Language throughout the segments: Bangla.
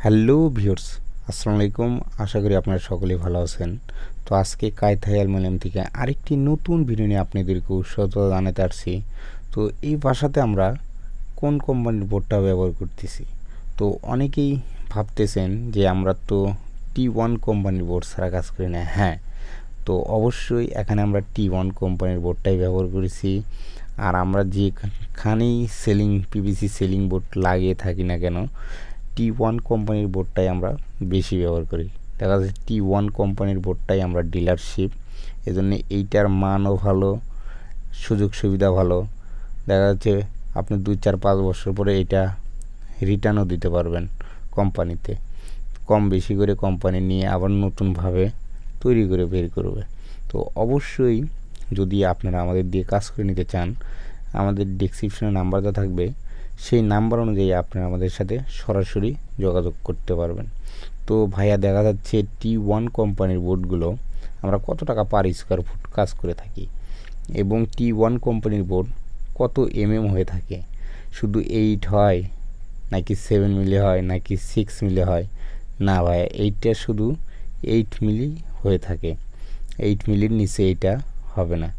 হ্যালো ভিউয়ার্স, আসসালামু আলাইকুম। আশা করি আপনারা সকলেই ভালো আছেন। তো আজকে কায়থাই অ্যালুমিনিয়াম থেকে আরেকটি নতুন ভিডিও নিয়ে আপনাদেরকে স্বাগত জানাতে আসছি। তো এই ভাষাতে আমরা কোন কোম্পানির বোর্ডটা ব্যবহার করতেছি। তো অনেকেই ভাবতেছেন যে আমরা তো T1 কোম্পানির বোর্ড ছাড়া কাজ করি না। হ্যাঁ, তো অবশ্যই এখানে আমরা T1 কোম্পানির বোর্ডটাই ব্যবহার করেছি। আর আমরা যেখানেই পিভিসি সেলিং বোর্ড লাগিয়ে থাকি না কেন, T1 কোম্পানির বোর্ডটাই আমরা বেশি ব্যবহার করি। দেখা যাচ্ছে T1 কোম্পানির বোর্ডটাই আমরা ডিলারশিপ, এজন্য এইটার মানও ভালো, সুযোগ সুবিধা ভালো। দেখা যাচ্ছে আপনি 2-4-5 বছর পরে এটা রিটার্নও দিতে পারবেন কোম্পানিতে। কম বেশি করে কোম্পানি নিয়ে আবার নতুনভাবে তৈরি করে বের করবে। তো অবশ্যই যদি আপনারা আমাদের দিয়ে কাজ করে নিতে চান, আমাদের ডেসক্রিপশনে নাম্বারটা থাকবে, সেই নাম্বার অনুযায়ী আপনারা আমাদের সাথে সরাসরি যোগাযোগ করতে পারবেন। তো ভাইয়া, দেখা যাচ্ছে T1 কোম্পানির বোর্ডগুলো আমরা কত টাকা পার স্কোয়ার ফুট কাজ করে থাকি, এবং T1 কোম্পানির বোর্ড কত হয়ে থাকে, শুধু 8 হয় নাকি 7 মিলি হয় নাকি 6 মিলি হয়? না ভাইয়া, এইটা শুধু 8 মিলি হয়ে থাকে। 8 মিলির নিচে এইটা হবে না।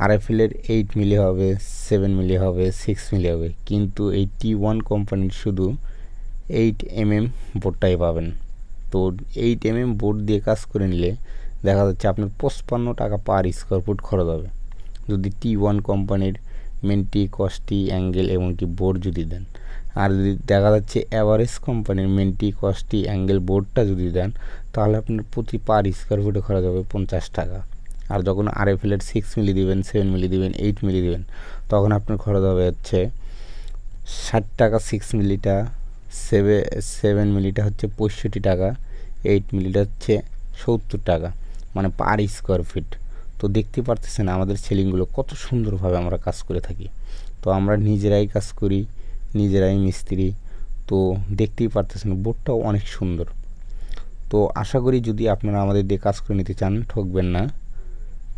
আরএফএলের 8 মিলি হবে, 7 মিলি হবে, 6 মিলি হবে, কিন্তু এই T1 কোম্পানির শুধু 8 বোর্ডটাই পাবেন। তো 8 বোর্ড দিয়ে কাজ করে নিলে দেখা যাচ্ছে আপনার 55 টাকা পার স্কোয়ার ফুট খরচ হবে যদি T1 কোম্পানির মেন্টি, কস্টি, অ্যাঙ্গেল এবং কি বোর্ড যদি দেন। আর যদি দেখা যাচ্ছে অ্যাভারেজ কোম্পানির মেন্টি, কস্টি, অ্যাঙ্গেল বোর্ডটা যদি দেন, তাহলে আপনার প্রতি পার স্কোয়ার ফুটে খরচ হবে 50 টাকা। আর যখন আরএফএলের 6 মিলি দিবেন, 7 মিলি দিবেন, 8 মিলি দিবেন, তখন আপনার খরচ হবে হচ্ছে 60 টাকা। 6 মিলিটা, 7 মিলিটা হচ্ছে 65 টাকা, 8 মিলিটা হচ্ছে 70 টাকা, মানে পার স্কোয়ার ফিট। তো দেখতে পারতেছেন আমাদের সেলিংগুলো কত সুন্দরভাবে আমরা কাজ করে থাকি। তো আমরা নিজেরাই কাজ করি, নিজেরাই মিস্ত্রি। তো দেখতেই পারতেছেন বোর্ডটাও অনেক সুন্দর। তো আশা করি যদি আপনারা আমাদের দিয়ে কাজ করে নিতে চান, ঠকবেন না।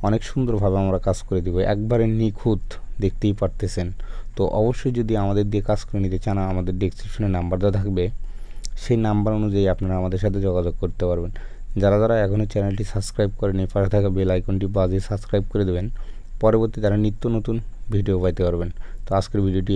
অনেক সুন্দরভাবে আমরা কাজ করে দেবো, একবারে নিখুঁত, দেখতেই পারতেছেন। তো অবশ্যই যদি আমাদের দিয়ে কাজ করে নিতে চান, আমাদের ডেসক্রিপশনে নাম্বারটা থাকবে, সেই নাম্বার অনুযায়ী আপনারা আমাদের সাথে যোগাযোগ করতে পারবেন। যারা যারা এখনও চ্যানেলটি সাবস্ক্রাইব করেনি, পাশে থাকা বেল আইকনটি বাজিয়ে সাবস্ক্রাইব করে দেবেন। পরবর্তী তারা নিত্য নতুন ভিডিও পাইতে পারবেন। তো আজকের ভিডিওটি